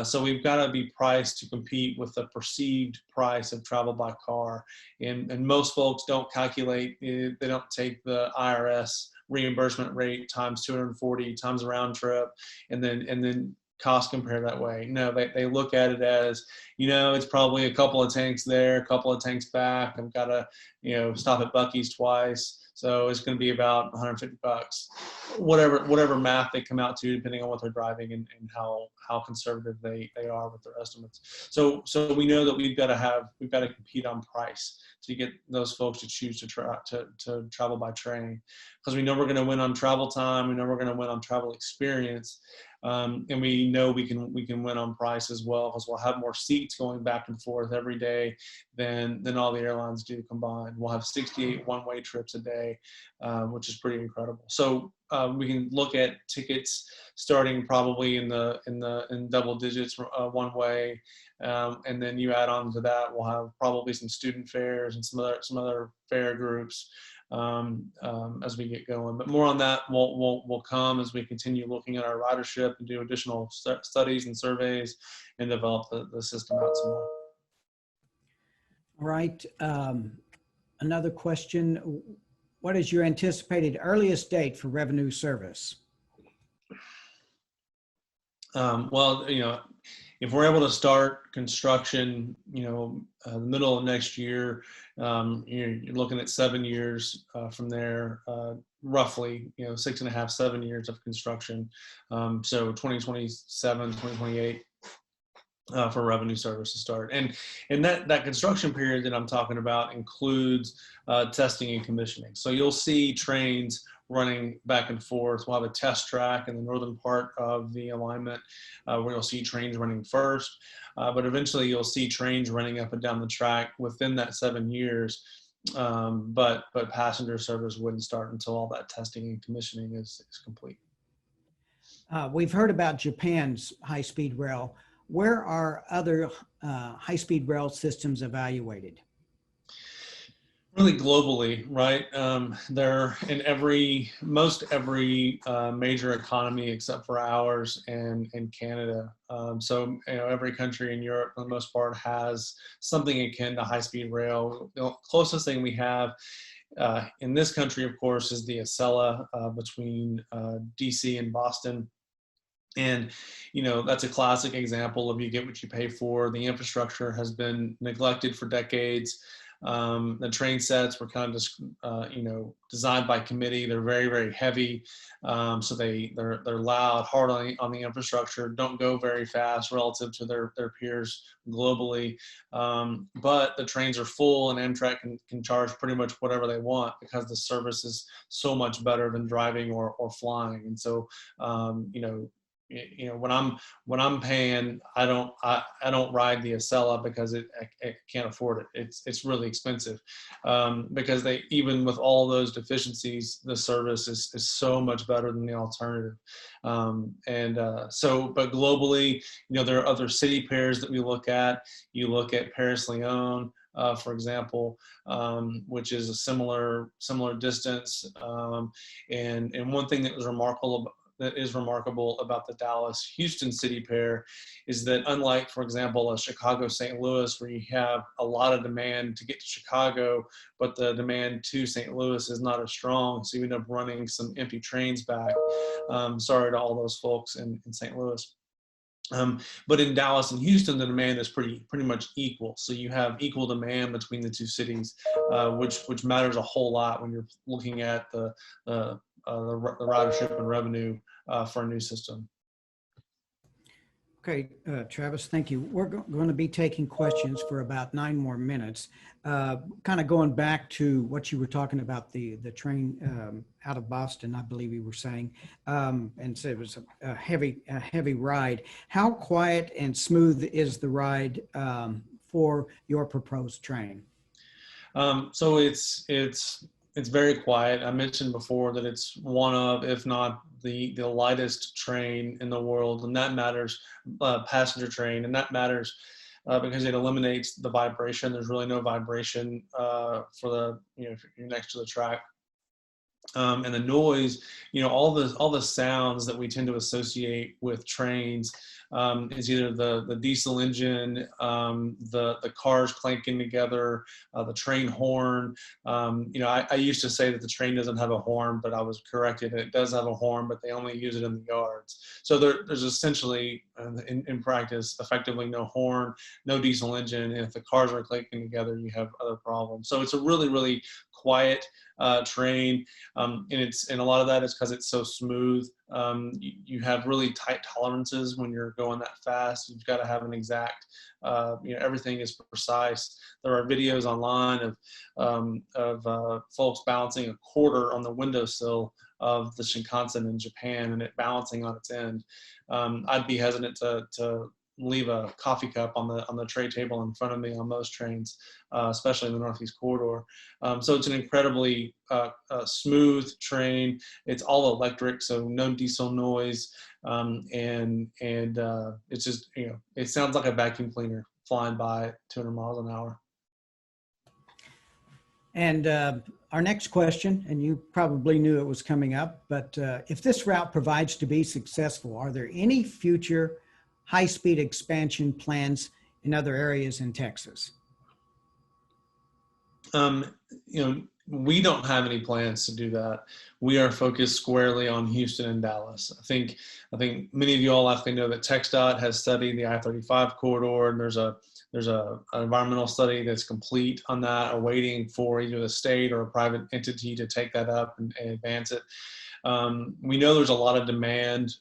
So we've got to be priced to compete with the perceived price of travel by car. And most folks don't calculate, they don't take the IRS reimbursement rate times 240 times a round trip and then cost compare that way. No, they look at it as, it's probably a couple of tanks there, a couple of tanks back. I've got to, stop at Buc-ee's twice. So it's going to be about $150, whatever math they come out to, depending on what they're driving and how conservative they are with their estimates. So we know that we've got to compete on price to get those folks to choose to travel by train, because we know we're going to win on travel time. We know we're going to win on travel experience. And we know we can win on price as well, because we'll have more seats going back and forth every day than all the airlines do combined. We'll have 68 one-way trips a day, which is pretty incredible. So we can look at tickets starting probably in double digits one way, and then you add on to that, we'll have probably some student fares and some other fare groups as we get going. But more on that will come as we continue looking at our ridership and do additional studies and surveys and develop the system out some more. All right. Another question. What is your anticipated earliest date for revenue service? Well, if we're able to start construction, the middle of next year, you're looking at 7 years from there, roughly, 6.5, 7 years of construction. So 2027, 2028. for revenue service to start. And that construction period that I'm talking about includes testing and commissioning. So you'll see trains running back and forth. We'll have a test track in the northern part of the alignment where you'll see trains running first, but eventually you'll see trains running up and down the track within that 7 years. But passenger service wouldn't start until all that testing and commissioning is complete. We've heard about Japan's high-speed rail. Where are other high-speed rail systems evaluated? Really globally, right? They're in most every major economy except for ours and Canada. So every country in Europe, for the most part, has something akin to high-speed rail. The closest thing we have in this country, of course, is the Acela between DC and Boston. And, that's a classic example of you get what you pay for. The infrastructure has been neglected for decades. The train sets were kind of just, designed by committee. They're very, very heavy. So they're loud, hard on the infrastructure, don't go very fast relative to their peers globally. But the trains are full, and Amtrak can charge pretty much whatever they want because the service is so much better than driving or flying. And so, when I'm paying, I don't ride the Acela because I can't afford it. It's really expensive because even with all those deficiencies, the service is so much better than the alternative. But globally, there are other city pairs that we look at. You look at Paris-Lyon, for example, which is a similar distance. And one thing that is remarkable about the Dallas-Houston city pair is that, unlike, for example, a Chicago-St. Louis, where you have a lot of demand to get to Chicago, but the demand to St. Louis is not as strong, so you end up running some empty trains back. Sorry to all those folks in St. Louis. But in Dallas and Houston, the demand is pretty much equal. So you have equal demand between the two cities, which matters a whole lot when you're looking at the ridership and revenue for a new system. Okay, Travis, thank you. We're going to be taking questions for about 9 more minutes. Kind of going back to what you were talking about, the train out of Boston, I believe you were saying, and so it was a heavy ride. How quiet and smooth is the ride for your proposed train? So it's very quiet. I mentioned before that it's one of, if not the lightest train in the world, and that matters, passenger train, and that matters because it eliminates the vibration. There's really no vibration if you're next to the track. And the noise, all the sounds that we tend to associate with trains is either the diesel engine, the cars clanking together, the train horn. I used to say that the train doesn't have a horn, but I was corrected. It does have a horn, but they only use it in the yards. So there's essentially, in practice, effectively no horn, no diesel engine. And if the cars are clanking together, you have other problems. So it's a really, really quiet train, and a lot of that is because it's so smooth. You have really tight tolerances when you're going that fast. You've got to have an exact, everything is precise. There are videos online of folks balancing a quarter on the windowsill of the Shinkansen in Japan and it balancing on its end. I'd be hesitant to leave a coffee cup on the tray table in front of me on most trains, especially in the Northeast Corridor. So it's an incredibly smooth train. It's all electric, so no diesel noise, and it's just it sounds like a vacuum cleaner flying by at 200 miles an hour. And our next question, and you probably knew it was coming up, but if this route provides to be successful, are there any future high-speed expansion plans in other areas in Texas? We don't have any plans to do that. We are focused squarely on Houston and Dallas. I think many of you all likely know that TxDOT has studied the I-35 corridor, and there's an environmental study that's complete on that, awaiting for either the state or a private entity to take that up and advance it. We know there's a lot of demand,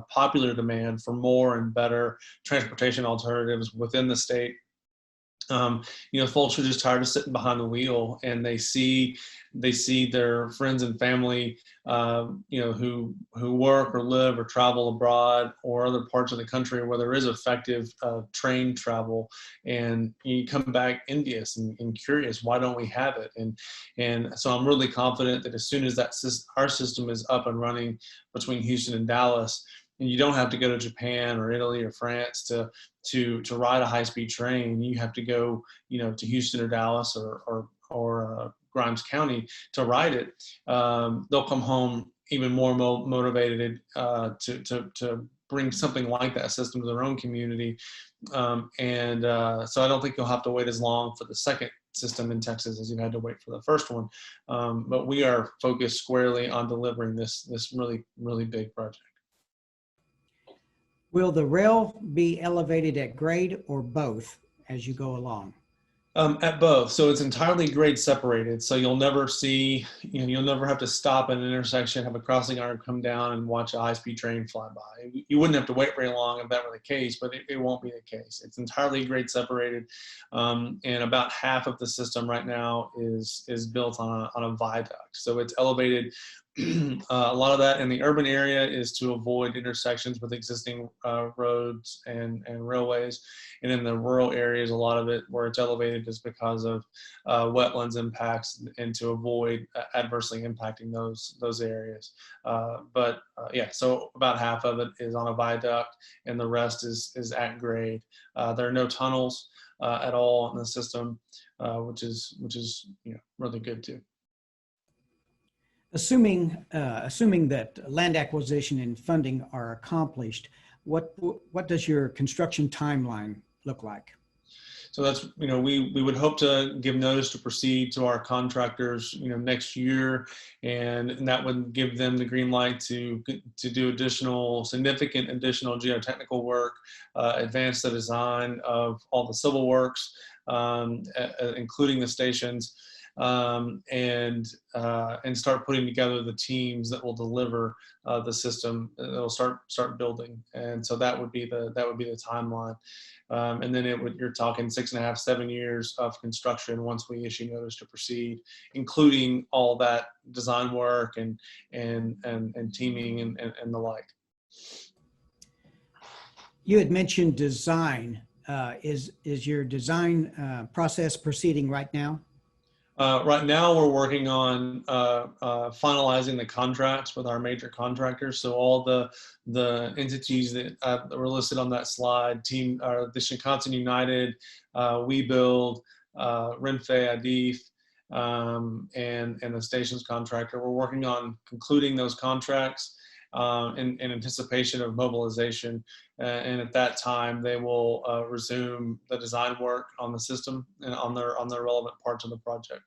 popular demand for more and better transportation alternatives within the state. Folks are just tired of sitting behind the wheel, and they see their friends and family, who work or live or travel abroad or other parts of the country where there is effective train travel, and you come back envious and curious, why don't we have it? And so I'm really confident that as soon as our system is up and running between Houston and Dallas, and you don't have to go to Japan or Italy or France to ride a high-speed train. You have to go, to Houston or Dallas or Grimes County to ride it. They'll come home even more motivated to bring something like that system to their own community. So I don't think you'll have to wait as long for the second system in Texas as you had to wait for the first one. But we are focused squarely on delivering this really, really big project. Will the rail be elevated at grade or both as you go along? At both. So it's entirely grade separated. So you'll never see, you'll never have to stop at an intersection, have a crossing arm come down and watch a high-speed train fly by. You wouldn't have to wait very long if that were the case, but it won't be the case. It's entirely grade separated. And about half of the system right now is built on a viaduct. So it's elevated. A lot of that in the urban area is to avoid intersections with existing roads and railways. And in the rural areas, a lot of it where it's elevated is because of wetlands impacts and to avoid adversely impacting those areas. Yeah, so about half of it is on a viaduct and the rest is at grade. There are no tunnels at all in the system, which is really good too. Assuming that land acquisition and funding are accomplished, what does your construction timeline look like? So that's, we would hope to give notice to proceed to our contractors, next year, and that would give them the green light to do significant additional geotechnical work, advance the design of all the civil works, including the stations. And start putting together the teams that will deliver the system. It'll start building, and so that would be the timeline. And then you're talking 6.5, 7 years of construction once we issue notice to proceed, including all that design work and teaming and the like. You had mentioned design. Is your design process proceeding right now? Right now, we're working on finalizing the contracts with our major contractors. So all the entities that were listed on that slide, the Shinkansen United, We Build, Renfe, Adif, and the stations contractor. We're working on concluding those contracts in anticipation of mobilization. And at that time, they will resume the design work on the system and on their relevant parts of the project.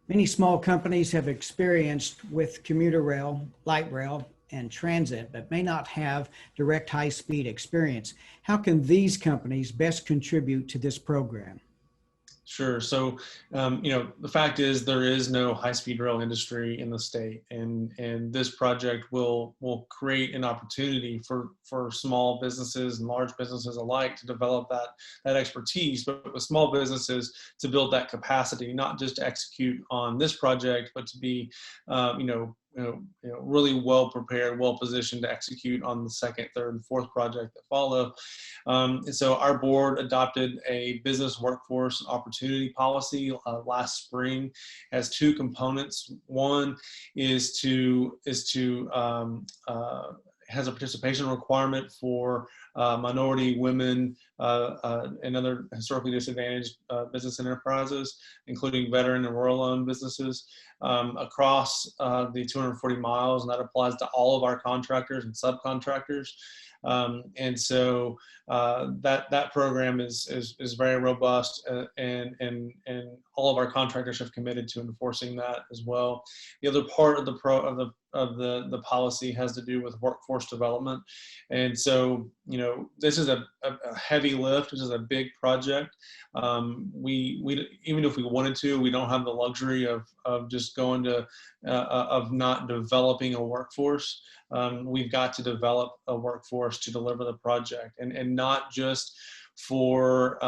Many small companies have experienced with commuter rail, light rail, and transit, but may not have direct high-speed experience. How can these companies best contribute to this program? Sure. So, the fact is there is no high-speed rail industry in the state, and this project will create an opportunity for small businesses and large businesses alike to develop that expertise, but with small businesses to build that capacity, not just to execute on this project, but to be, really well prepared, well positioned to execute on the second, third, and fourth project that follow. And so our board adopted a business workforce opportunity policy last spring. Has two components. One is has a participation requirement for minority, women, and other historically disadvantaged business enterprises, including veteran and rural-owned businesses across the 240 miles, and that applies to all of our contractors and subcontractors. And so that program is very robust, and all of our contractors have committed to enforcing that as well. The other part of the policy has to do with workforce development, and so this is a heavy lift. This is a big project. We even if we wanted to, we don't have the luxury of just just going to of not developing a workforce. We've got to develop a workforce to deliver the project, and not just for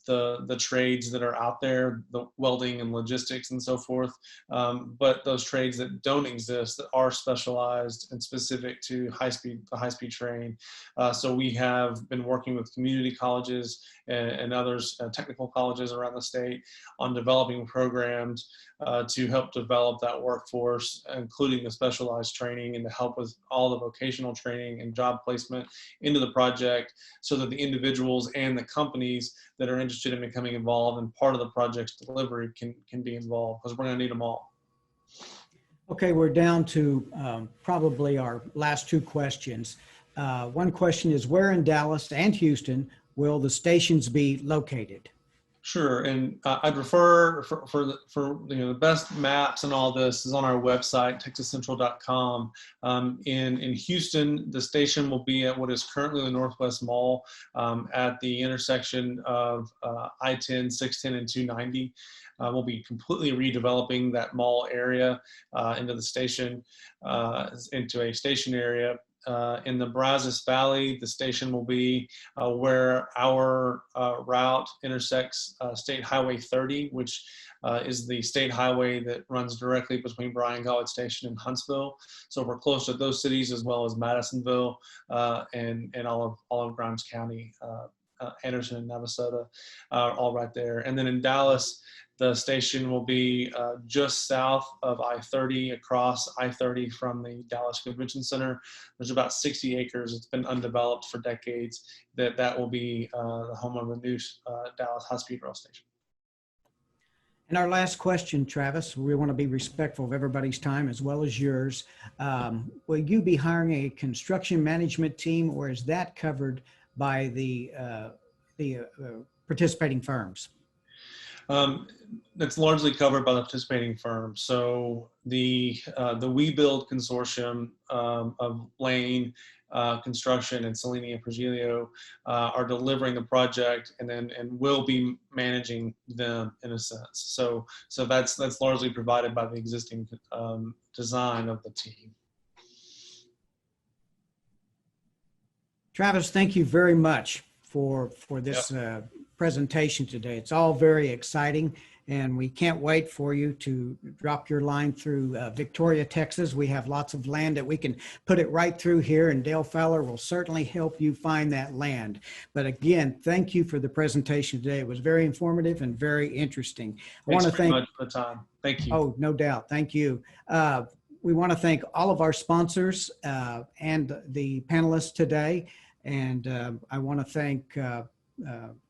the trades that are out there, the welding and logistics and so forth, but those trades that don't exist, that are specialized and specific to the high-speed train. So we have been working with community colleges and others, technical colleges around the state, on developing programs to help develop that workforce, including the specialized training, and to help with all the vocational training and job placement into the project, so that the individuals and the companies that are interested in becoming involved and part of the project's delivery can be involved, because we're going to need them all. Okay, we're down to probably our last two questions. One question is, where in Dallas and Houston will the stations be located? Sure, and I'd refer for the best maps and all this is on our website, texascentral.com. In Houston, the station will be at what is currently the Northwest Mall, at the intersection of I-10, 610, and 290. We'll be completely redeveloping that mall area into the station, into a station area. In the Brazos Valley, the station will be where our route intersects State Highway 30, which is the state highway that runs directly between Bryan College Station and Huntsville. So we're close to those cities, as well as Madisonville and all of Grimes County, Anderson and Navasota, all right there. And then in Dallas, the station will be just south of I-30, across I-30 from the Dallas Convention Center. There's about 60 acres. It's been undeveloped for decades. That will be the home of the new Dallas high-speed rail station. And our last question, Travis, we want to be respectful of everybody's time as well as yours. Will you be hiring a construction management team, or is that covered by the participating firms? That's largely covered by the participating firms. So the WeBuild consortium of Lane Construction and Cellini and Progilio are delivering the project, and will be managing them in a sense. So that's largely provided by the existing design of the team. Travis, thank you very much for this presentation today. It's all very exciting, and we can't wait for you to drop your line through Victoria, Texas. We have lots of land that we can put it right through here, and Dale Fowler will certainly help you find that land. But again, thank you for the presentation today. It was very informative and very interesting. I want to thank much for the time. Thank you. Oh, no doubt. Thank you. We want to thank all of our sponsors and the panelists today. And I want to thank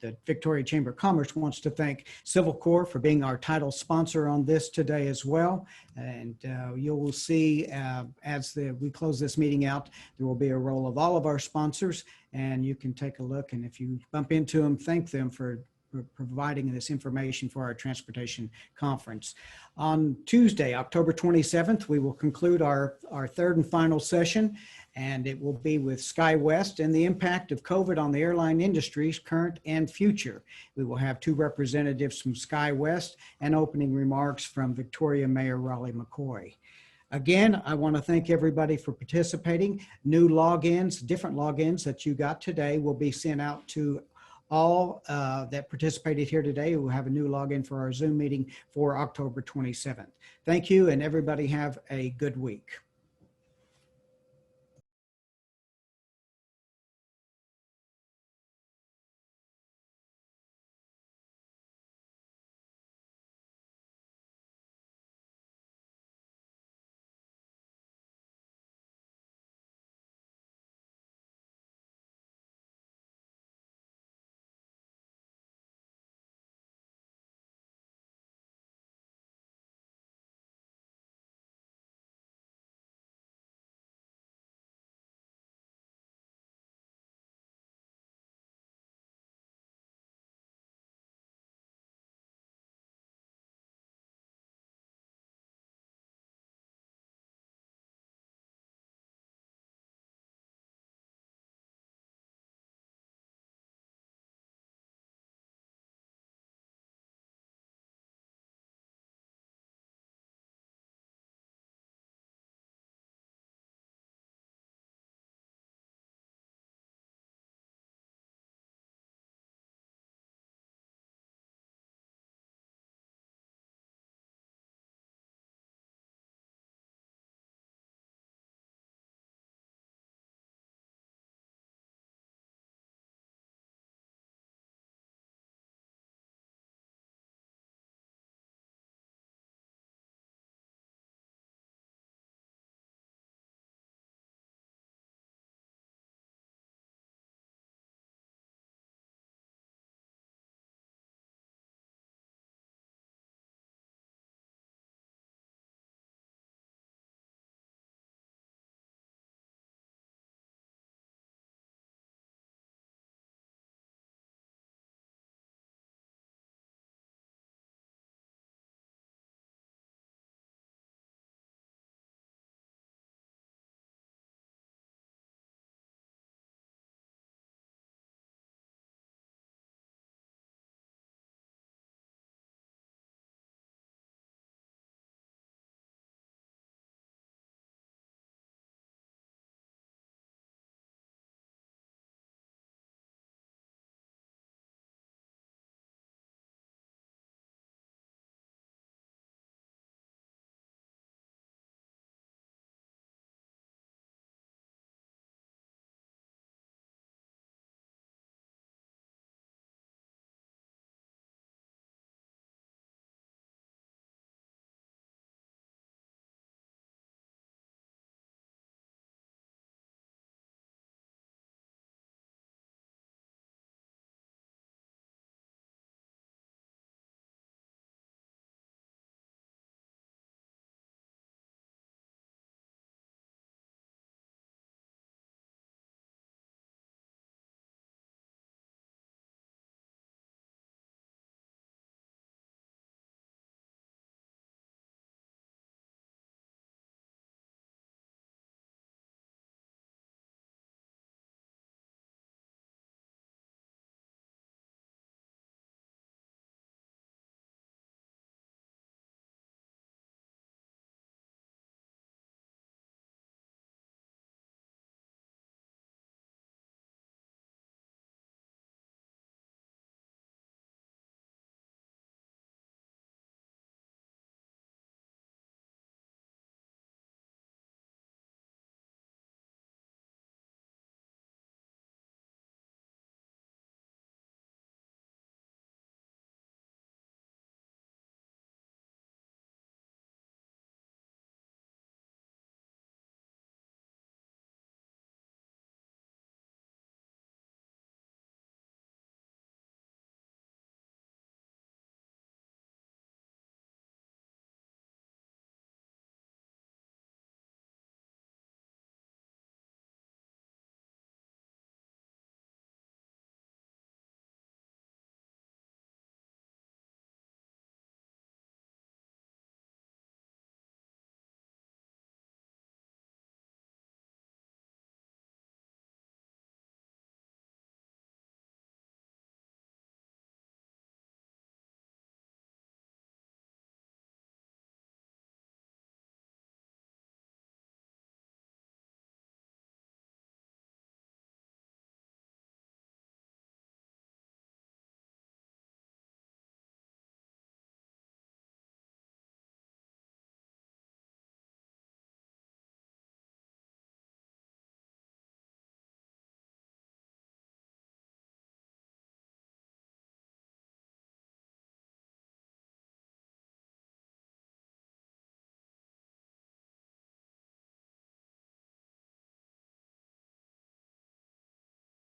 the Victoria Chamber of Commerce wants to thank Civil Corps for being our title sponsor on this today as well. And you will see as we close this meeting out, there will be a roll of all of our sponsors, and you can take a look. And if you bump into them, thank them for providing this information for our transportation conference. On Tuesday, October 27th, we will conclude our third and final session, and it will be with SkyWest and the impact of COVID on the airline industries, current and future. We will have two representatives from SkyWest and opening remarks from Victoria Mayor Raleigh McCoy. Again, I want to thank everybody for participating. New logins, different logins that you got today will be sent out to all that participated here today. We'll have a new login for our Zoom meeting for October 27th. Thank you, and everybody have a good week.